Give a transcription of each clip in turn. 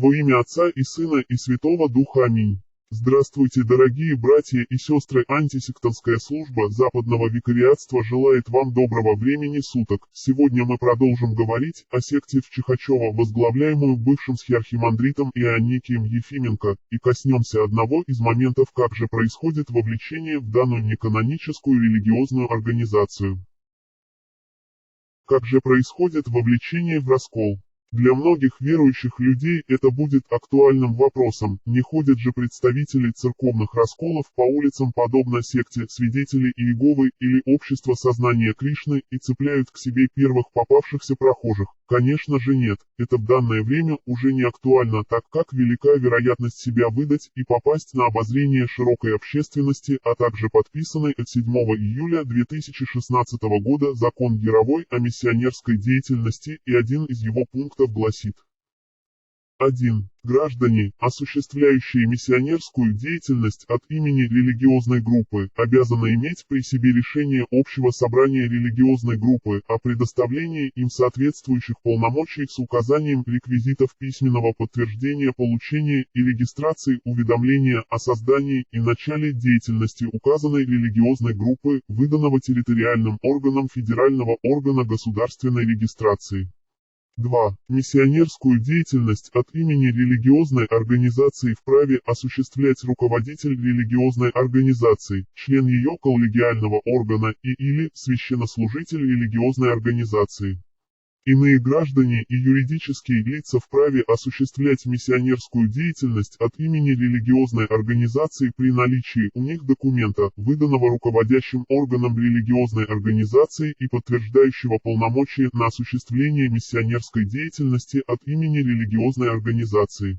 Во имя Отца и Сына и Святого Духа. Аминь. Здравствуйте, дорогие братья и сестры! Антисектантская служба Западного викариатства желает вам доброго времени суток. Сегодня мы продолжим говорить о секте в Чихачево, возглавляемую бывшим схиархимандритом Ионикием Ефименко, и коснемся одного из моментов, как же происходит вовлечение в данную неканоническую религиозную организацию. Как же происходит вовлечение в раскол? Для многих верующих людей это будет актуальным вопросом, не ходят же представители церковных расколов по улицам подобно секте Свидетелей Иеговы или Общество сознания Кришны и цепляют к себе первых попавшихся прохожих. Конечно же нет, это в данное время уже не актуально, так как велика вероятность себя выдать и попасть на обозрение широкой общественности, а также подписанный от 7 июля 2016 года закон Яровой о миссионерской деятельности, и один из его пунктов гласит: 1. Граждане, осуществляющие миссионерскую деятельность от имени религиозной группы, обязаны иметь при себе решение общего собрания религиозной группы о предоставлении им соответствующих полномочий с указанием реквизитов письменного подтверждения получения и регистрации уведомления о создании и начале деятельности указанной религиозной группы, выданного территориальным органом федерального органа государственной регистрации. 2. Миссионерскую деятельность от имени религиозной организации вправе осуществлять руководитель религиозной организации, член ее коллегиального органа или священнослужитель религиозной организации. Иные граждане и юридические лица вправе осуществлять миссионерскую деятельность от имени религиозной организации при наличии у них документа, выданного руководящим органом религиозной организации и подтверждающего полномочия на осуществление миссионерской деятельности от имени религиозной организации.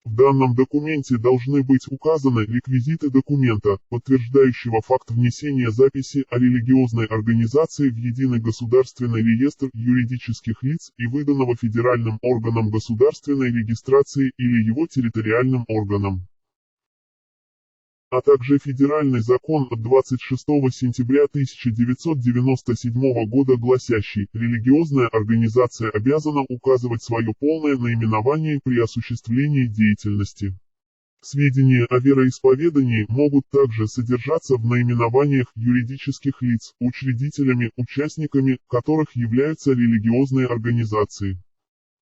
В данном документе должны быть указаны реквизиты документа, подтверждающего факт внесения записи о религиозной организации в Единый государственный реестр юридических лиц и выданного федеральным органом государственной регистрации или его территориальным органом, а также федеральный закон от 26 сентября 1997 года, гласящий: религиозная организация обязана указывать свое полное наименование при осуществлении деятельности. Сведения о вероисповедании могут также содержаться в наименованиях юридических лиц, учредителями, которых являются религиозные организации.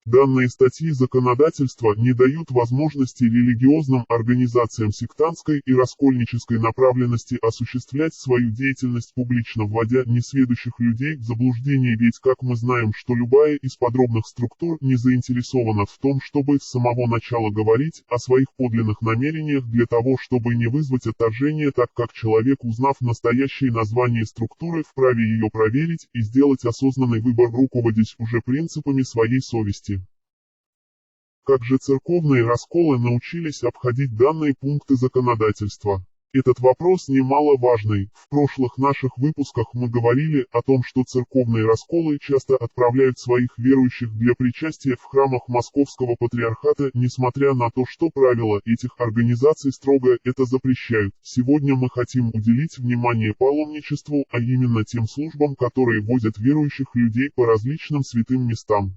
Данные статьи законодательства не дают возможности религиозным организациям сектантской и раскольнической направленности осуществлять свою деятельность публично, вводя несведущих людей в заблуждение, ведь как мы знаем, что любая из подробных структур не заинтересована в том, чтобы с самого начала говорить о своих подлинных намерениях для того, чтобы не вызвать отторжение, так как человек, узнав настоящее название структуры, вправе ее проверить и сделать осознанный выбор, руководясь уже принципами своей совести. Как же церковные расколы научились обходить данные пункты законодательства? Этот вопрос немаловажный. В прошлых наших выпусках мы говорили о том, что церковные расколы часто отправляют своих верующих для причастия в храмах Московского патриархата, несмотря на то, что правила этих организаций строго это запрещают. Сегодня мы хотим уделить внимание паломничеству, а именно тем службам, которые возят верующих людей по различным святым местам.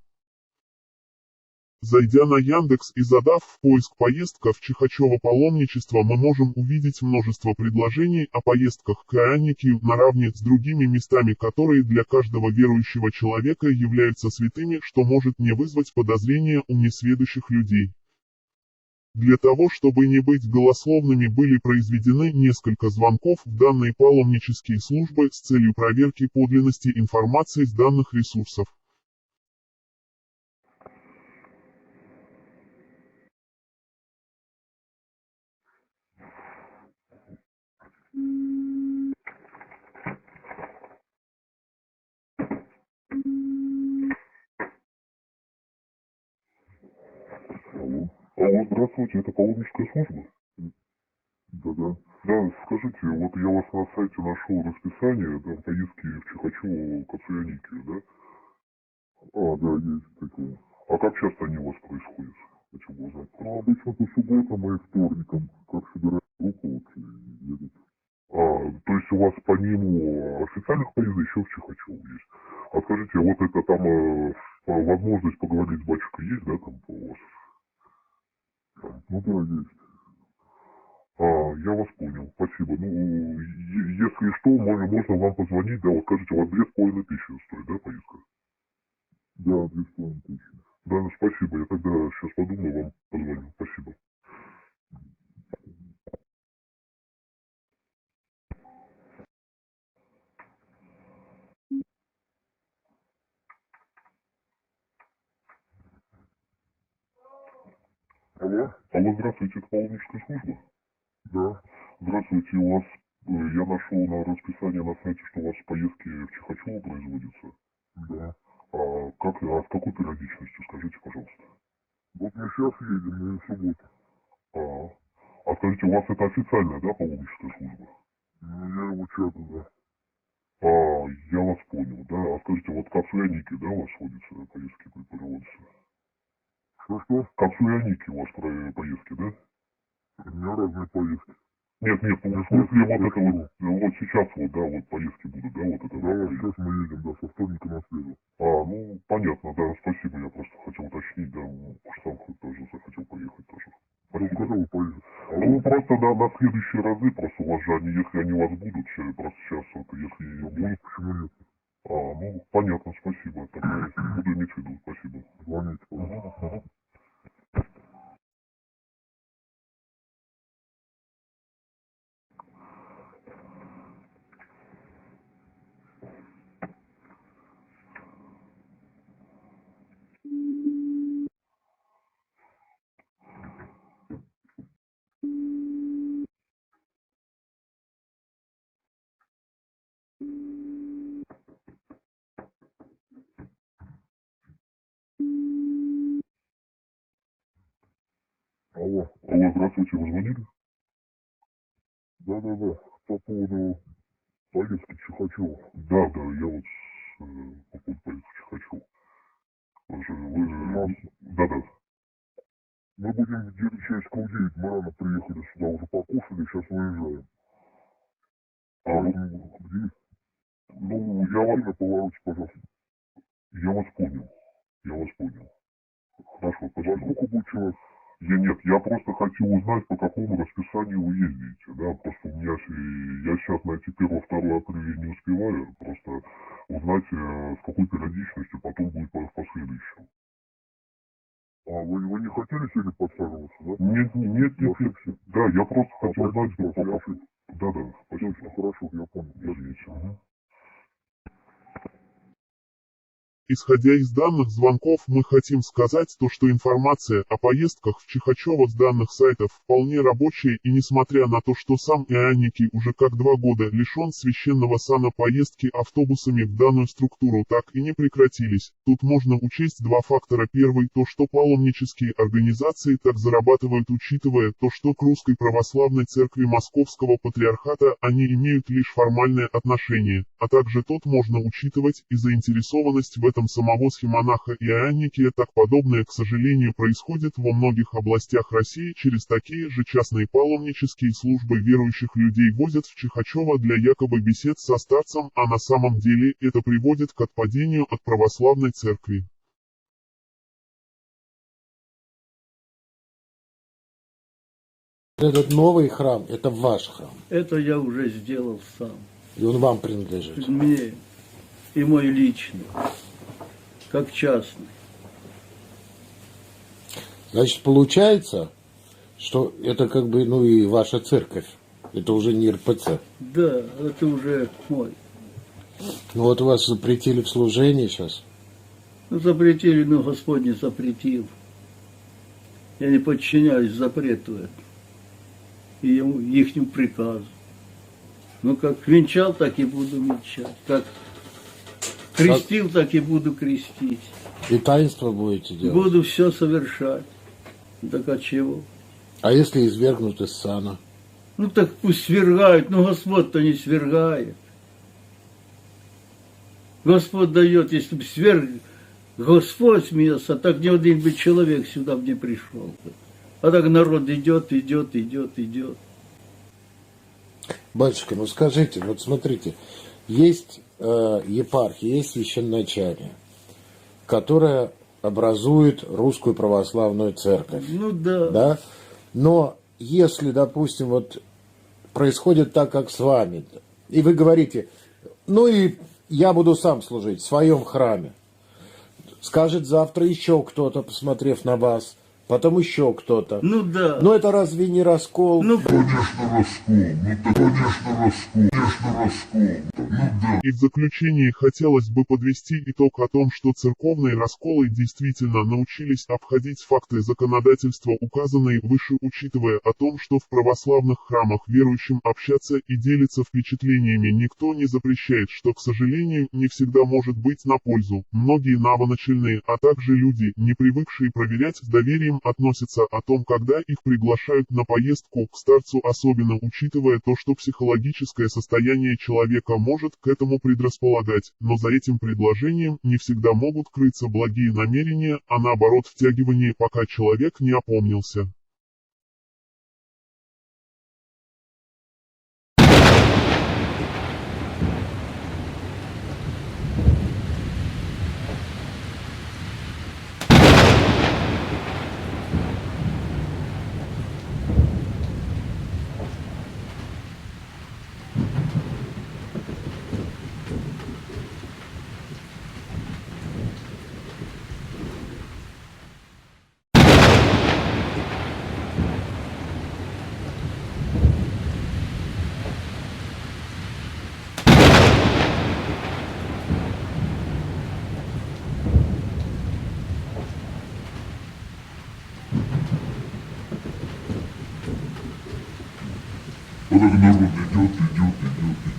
Зайдя на Яндекс и задав в поиск «поездка в Чихачево паломничество», мы можем увидеть множество предложений о поездках к Ионикию наравне с другими местами, которые для каждого верующего человека являются святыми, что может не вызвать подозрения у несведущих людей. Для того, чтобы не быть голословными, были произведены несколько звонков в данные паломнические службы с целью проверки подлинности информации с данных ресурсов. Алло. Алло, здравствуйте, это паломническая служба? Да-да. Да, скажите, вот я вас на сайте нашел расписание, там поездки в Чихачево к отцу Ионикию, да? А, да, есть такое. А как часто они у вас происходят? Хочу бы узнать. Ну, обычно по субботам и вторникам, как собирают группу, вот, и едут. То есть у вас помимо официальных поездок еще в Чихачево есть. А скажите, вот это там возможность поговорить с батюшкой есть, да, там у вас? Ну да, есть. Я вас понял, спасибо. Ну, если что, можно вам позвонить, да, вот скажите, у вас 2500 стоит, да, поездка? Да, 2500. Да, ну спасибо, я тогда сейчас подумаю, вам позвоню, спасибо. Алло, здравствуйте, это паломническая служба? Да. Здравствуйте, у вас, я нашел на расписании на сайте, что у вас поездки в Чехачево производятся. Да. В какой периодичностью, скажите, пожалуйста? Вот мы сейчас едем, на субботу. Скажите, у вас это официальная, да, паломническая служба? Ну, я его чату, да. Я вас понял, да. Скажите, вот Кацуяники, да, у вас водятся поездки производятся? Что? Кацуяники у вас поездки, да? У меня разные поездки. Нет, в смысле, вот это вот сейчас вот, да, вот поездки будут, да, вот это. Да, сейчас мы едем, да, со вторника на среду. Ну, понятно, да, спасибо, я просто хотел уточнить, да, сам тоже захотел поехать тоже. Спасибо. Когда вы поедете? Ну, просто на следующие разы, просто у вас же они, если они у вас будут, просто сейчас, вот, если не будут, почему нет? Ну, понятно, спасибо, тогда буду иметь в виду, спасибо. Звоните, пожалуйста. Алло, здравствуйте, вы звонили? Да, по поводу поездки в Чехачево. Да, я вот по поводу поездки в Чехачево. Да. Мы будем где-то через полдевять, мы рано приехали сюда, уже покушали, сейчас выезжаем. Где? Ну, на повороте, пожалуйста. Я вас понял. Хорошо, спасибо. Сколько будет человек? Я просто хочу узнать, по какому расписанию вы ездите, да, просто у меня, я сейчас найти 1-2 апреля не успеваю, просто узнать, с какой периодичностью потом будет по последующему. Вы не хотели сегодня подсаживаться, да? Нет. Да, я просто хотел узнать, что... Да, спасибо. Хорошо, я понял. Извините. Исходя из данных звонков, мы хотим сказать то, что информация о поездках в Чехачево с данных сайтов вполне рабочая, и несмотря на то, что сам Ионикий уже как 2 года лишен священного сана, поездки автобусами в данную структуру так и не прекратились. Тут можно учесть 2 фактора. Первый, то, что паломнические организации так зарабатывают, учитывая то, что к Русской Православной Церкви Московского Патриархата они имеют лишь формальное отношение, а также тут можно учитывать и заинтересованность в этом самого схемонаха Ионикия. Так подобное, к сожалению, происходит во многих областях России. Через такие же частные паломнические службы верующих людей возят в Чехачево для якобы бесед со старцем, а на самом деле это приводит к отпадению от православной церкви. Этот новый храм, это ваш храм. Это я уже сделал сам. И он вам принадлежит. Мне и мой личный, как частный. Значит, получается, что это как бы, и ваша церковь. Это уже не РПЦ. Да, это уже мой. Ну вот вас запретили в служении сейчас. Запретили, но Господь не запретил. Я не подчиняюсь запрету этому. И ихнему приказу. Как венчал, так и буду венчать. Как крестил, так и буду крестить. И таинство будете делать? Буду все совершать. Так от чего? А если извергнут из сана? Так пусть свергают, но Господь-то не свергает. Господь дает, если бы сверг Господь смеялся, так ни один бы человек сюда бы не пришел. А так народ идет. Батюшка, скажите, вот смотрите, есть епархия, есть священначалие, которое образует Русскую Православную Церковь. Да. Да? Но если, допустим, вот происходит так, как с вами, и вы говорите, ну и я буду сам служить в своем храме, скажет завтра еще кто-то, посмотрев на вас, потом еще кто-то. Ну да. Но это разве не раскол? Ну, И в заключении хотелось бы подвести итог о том, что церковные расколы действительно научились обходить факты законодательства, указанные выше, учитывая о том, что в православных храмах верующим общаться и делиться впечатлениями никто не запрещает, что, к сожалению, не всегда может быть на пользу. Многие новоначальные, а также люди, не привыкшие проверять, с доверием относятся о том, когда их приглашают на поездку к старцу, особенно учитывая то, что психологическое состояние человека может к этому предрасполагать, но за этим предложением не всегда могут крыться благие намерения, а наоборот втягивание, пока человек не опомнился. Вот так народ идет, идет, идет,